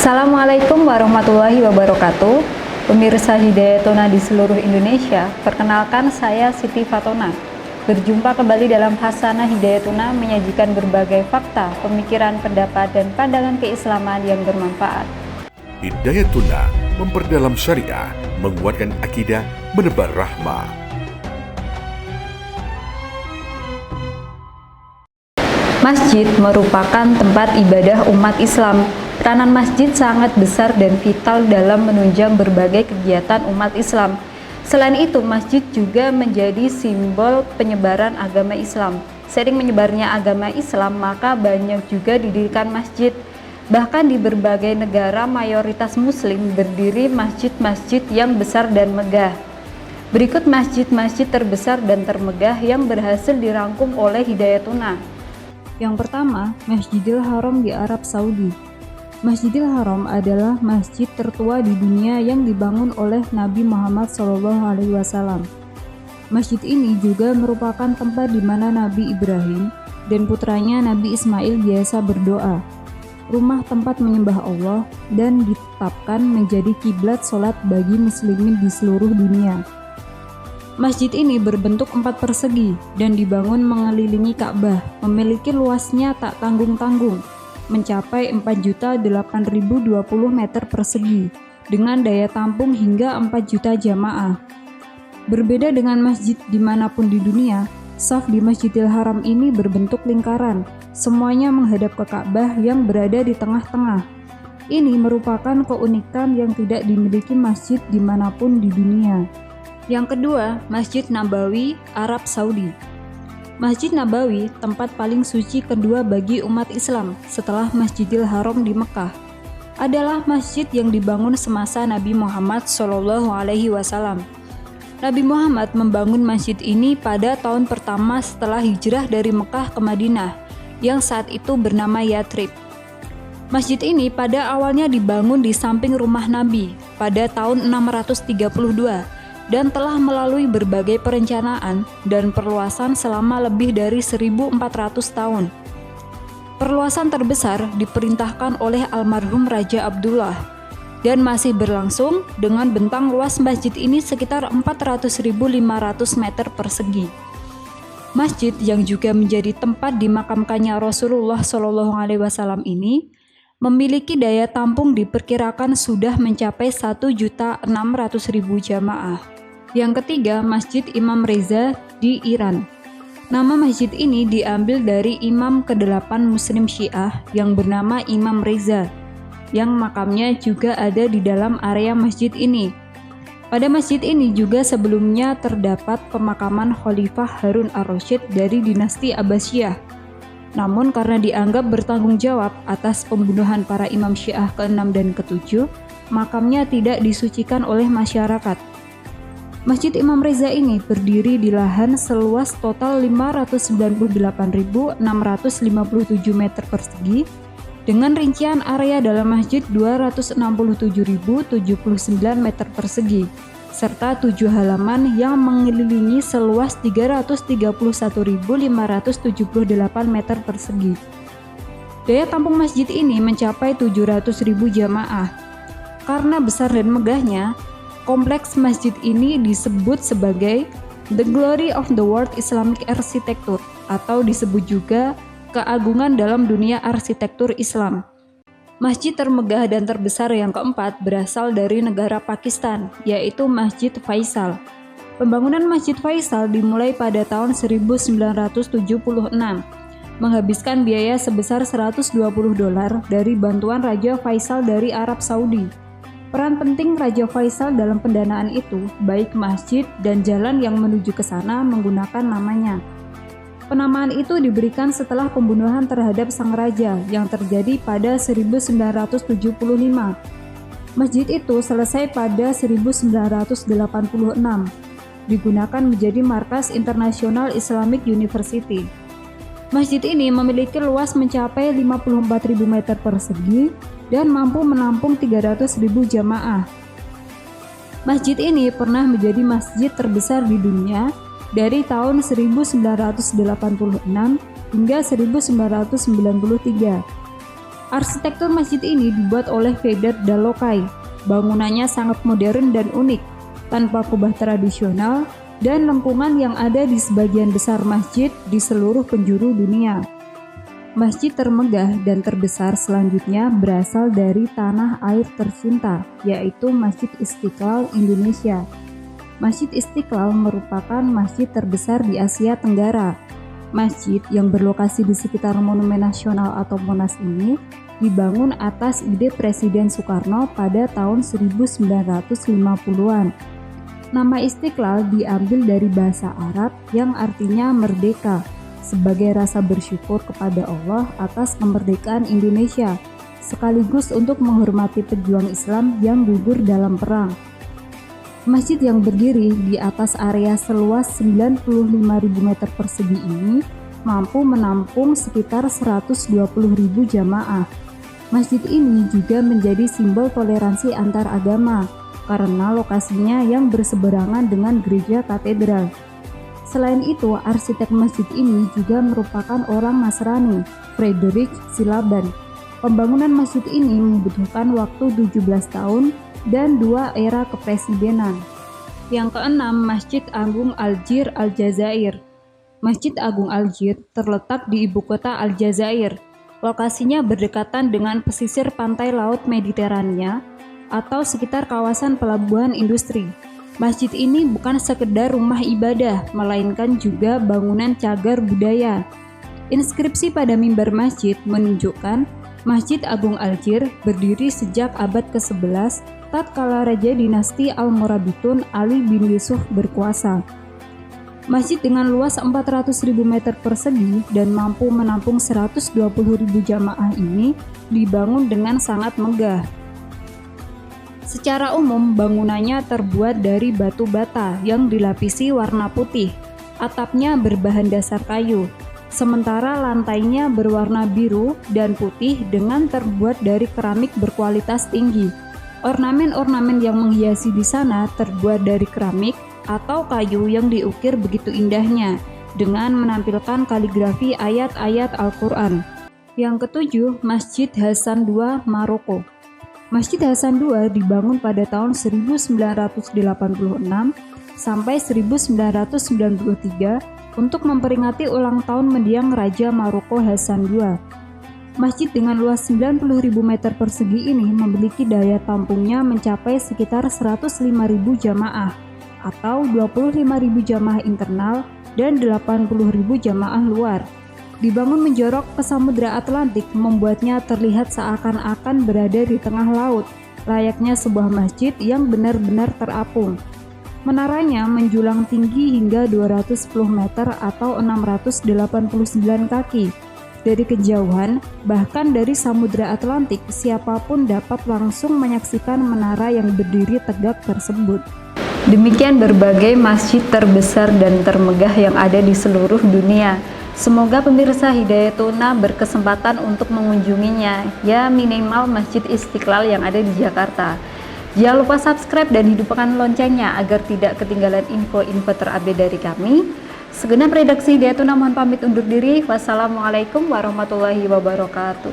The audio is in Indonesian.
Assalamualaikum warahmatullahi wabarakatuh. Pemirsa Hidayatuna di seluruh Indonesia, perkenalkan saya Siti Fatona. Berjumpa kembali dalam Hasanah Hidayatuna menyajikan berbagai fakta, pemikiran, pendapat, dan pandangan keislaman yang bermanfaat. Hidayatuna memperdalam syariah, menguatkan akidah, menebar rahmah. Masjid merupakan tempat ibadah umat Islam. Peranan masjid sangat besar dan vital dalam menunjang berbagai kegiatan umat Islam. Selain itu, masjid juga menjadi simbol penyebaran agama Islam. Seiring menyebarnya agama Islam, maka banyak juga didirikan masjid. Bahkan di berbagai negara mayoritas muslim berdiri masjid-masjid yang besar dan megah. Berikut masjid-masjid terbesar dan termegah yang berhasil dirangkum oleh Hidayatuna. Yang pertama, Masjidil Haram di Arab Saudi. Masjidil Haram adalah masjid tertua di dunia yang dibangun oleh Nabi Muhammad SAW. Masjid ini juga merupakan tempat di mana Nabi Ibrahim dan putranya Nabi Ismail biasa berdoa. Rumah tempat menyembah Allah dan ditetapkan menjadi kiblat sholat bagi muslimin di seluruh dunia. Masjid ini berbentuk 4 persegi dan dibangun mengelilingi Ka'bah, memiliki luasnya tak tanggung-tanggung, mencapai 4.008.020 meter persegi, dengan daya tampung hingga 4 juta jamaah. Berbeda dengan masjid dimanapun di dunia, shaf di Masjidil Haram ini berbentuk lingkaran, semuanya menghadap ke Ka'bah yang berada di tengah-tengah. Ini merupakan keunikan yang tidak dimiliki masjid dimanapun di dunia. Yang kedua, Masjid Nabawi, Arab Saudi. Masjid Nabawi, tempat paling suci kedua bagi umat Islam setelah Masjidil Haram di Mekah, adalah masjid yang dibangun semasa Nabi Muhammad SAW. Nabi Muhammad membangun masjid ini pada tahun pertama setelah hijrah dari Mekah ke Madinah, yang saat itu bernama Yathrib. Masjid ini pada awalnya dibangun di samping rumah Nabi pada tahun 632, dan telah melalui berbagai perencanaan dan perluasan selama lebih dari 1.400 tahun. Perluasan terbesar diperintahkan oleh almarhum Raja Abdullah dan masih berlangsung dengan bentang luas masjid ini sekitar 400.500 meter persegi. Masjid yang juga menjadi tempat dimakamkannya Rasulullah SAW ini memiliki daya tampung diperkirakan sudah mencapai 1.600.000 jamaah. Yang ketiga, Masjid Imam Reza di Iran. Nama masjid ini diambil dari imam ke-8 Muslim Syiah yang bernama Imam Reza, yang makamnya juga ada di dalam area masjid ini. Pada masjid ini juga sebelumnya terdapat pemakaman Khalifah Harun ar-Rasyid dari dinasti Abbasiyah. Namun karena dianggap bertanggung jawab atas pembunuhan para imam Syiah ke-6 dan ke-7, makamnya tidak disucikan oleh masyarakat. Masjid Imam Reza ini berdiri di lahan seluas total 598.657 meter persegi dengan rincian area dalam masjid 267.079 meter persegi serta 7 halaman yang mengelilingi seluas 331.578 meter persegi. Daya tampung masjid ini mencapai 700.000 jamaah. Karena besar dan megahnya, kompleks masjid ini disebut sebagai The Glory of the World Islamic Architecture atau disebut juga keagungan dalam dunia arsitektur Islam. Masjid termegah dan terbesar yang keempat berasal dari negara Pakistan, yaitu Masjid Faisal. Pembangunan Masjid Faisal dimulai pada tahun 1976, menghabiskan biaya sebesar $120 dari bantuan Raja Faisal dari Arab Saudi. Peran penting Raja Faisal dalam pendanaan itu, baik masjid dan jalan yang menuju ke sana menggunakan namanya. Penamaan itu diberikan setelah pembunuhan terhadap sang raja yang terjadi pada 1975. Masjid itu selesai pada 1986, digunakan menjadi markas International Islamic University. Masjid ini memiliki luas mencapai 54.000 meter persegi dan mampu menampung 300.000 jamaah. Masjid ini pernah menjadi masjid terbesar di dunia dari tahun 1986 hingga 1993. Arsitektur masjid ini dibuat oleh Feder Dalokai. Bangunannya sangat modern dan unik, tanpa kubah tradisional dan lengkungan yang ada di sebagian besar masjid di seluruh penjuru dunia. Masjid termegah dan terbesar selanjutnya berasal dari tanah air tercinta, yaitu Masjid Istiqlal Indonesia. Masjid Istiqlal merupakan masjid terbesar di Asia Tenggara. Masjid yang berlokasi di sekitar Monumen Nasional atau Monas ini dibangun atas ide Presiden Soekarno pada tahun 1950-an. Nama Istiqlal diambil dari bahasa Arab yang artinya merdeka, sebagai rasa bersyukur kepada Allah atas kemerdekaan Indonesia, sekaligus untuk menghormati pejuang Islam yang gugur dalam perang. Masjid yang berdiri di atas area seluas 95.000 meter persegi ini mampu menampung sekitar 120.000 jamaah. Masjid ini juga menjadi simbol toleransi antar agama karena lokasinya yang berseberangan dengan gereja katedral. Selain itu, arsitek masjid ini juga merupakan orang Nasrani, Frederick Silaban. Pembangunan masjid ini membutuhkan waktu 17 tahun dan 2 era kepresidenan. Yang keenam, Masjid Agung Algier, Aljazair. Masjid Agung Algier terletak di ibu kota Aljazair. Lokasinya berdekatan dengan pesisir pantai Laut Mediterania atau sekitar kawasan pelabuhan industri. Masjid ini bukan sekedar rumah ibadah, melainkan juga bangunan cagar budaya. Inskripsi pada mimbar masjid menunjukkan Masjid Agung Algier berdiri sejak abad ke-11 tatkala Raja Dinasti Almorabiton Ali bin Yusuf berkuasa. Masjid dengan luas 400.000 meter persegi dan mampu menampung 120.000 jamaah ini dibangun dengan sangat megah. Secara umum, bangunannya terbuat dari batu bata yang dilapisi warna putih. Atapnya berbahan dasar kayu, sementara lantainya berwarna biru dan putih dengan terbuat dari keramik berkualitas tinggi. Ornamen-ornamen yang menghiasi di sana terbuat dari keramik atau kayu yang diukir begitu indahnya dengan menampilkan kaligrafi ayat-ayat Al-Quran. Yang ketujuh, Masjid Hasan II, Maroko. Masjid Hasan II dibangun pada tahun 1986 sampai 1993 untuk memperingati ulang tahun mendiang Raja Maroko Hasan II. Masjid dengan luas 90.000 meter persegi ini memiliki daya tampungnya mencapai sekitar 105.000 jamaah atau 25.000 jamaah internal dan 80.000 jamaah luar. Dibangun menjorok ke Samudra Atlantik membuatnya terlihat seakan-akan berada di tengah laut, layaknya sebuah masjid yang benar-benar terapung. Menaranya menjulang tinggi hingga 210 meter atau 689 kaki. Dari kejauhan, bahkan dari Samudra Atlantik, siapapun dapat langsung menyaksikan menara yang berdiri tegak tersebut. Demikian berbagai masjid terbesar dan termegah yang ada di seluruh dunia. Semoga pemirsa Hidayatuna berkesempatan untuk mengunjunginya, ya minimal Masjid Istiqlal yang ada di Jakarta. Jangan lupa subscribe dan hidupkan loncengnya agar tidak ketinggalan info-info terupdate dari kami. Segenap redaksi Hidayatuna mohon pamit undur diri. Wassalamualaikum warahmatullahi wabarakatuh.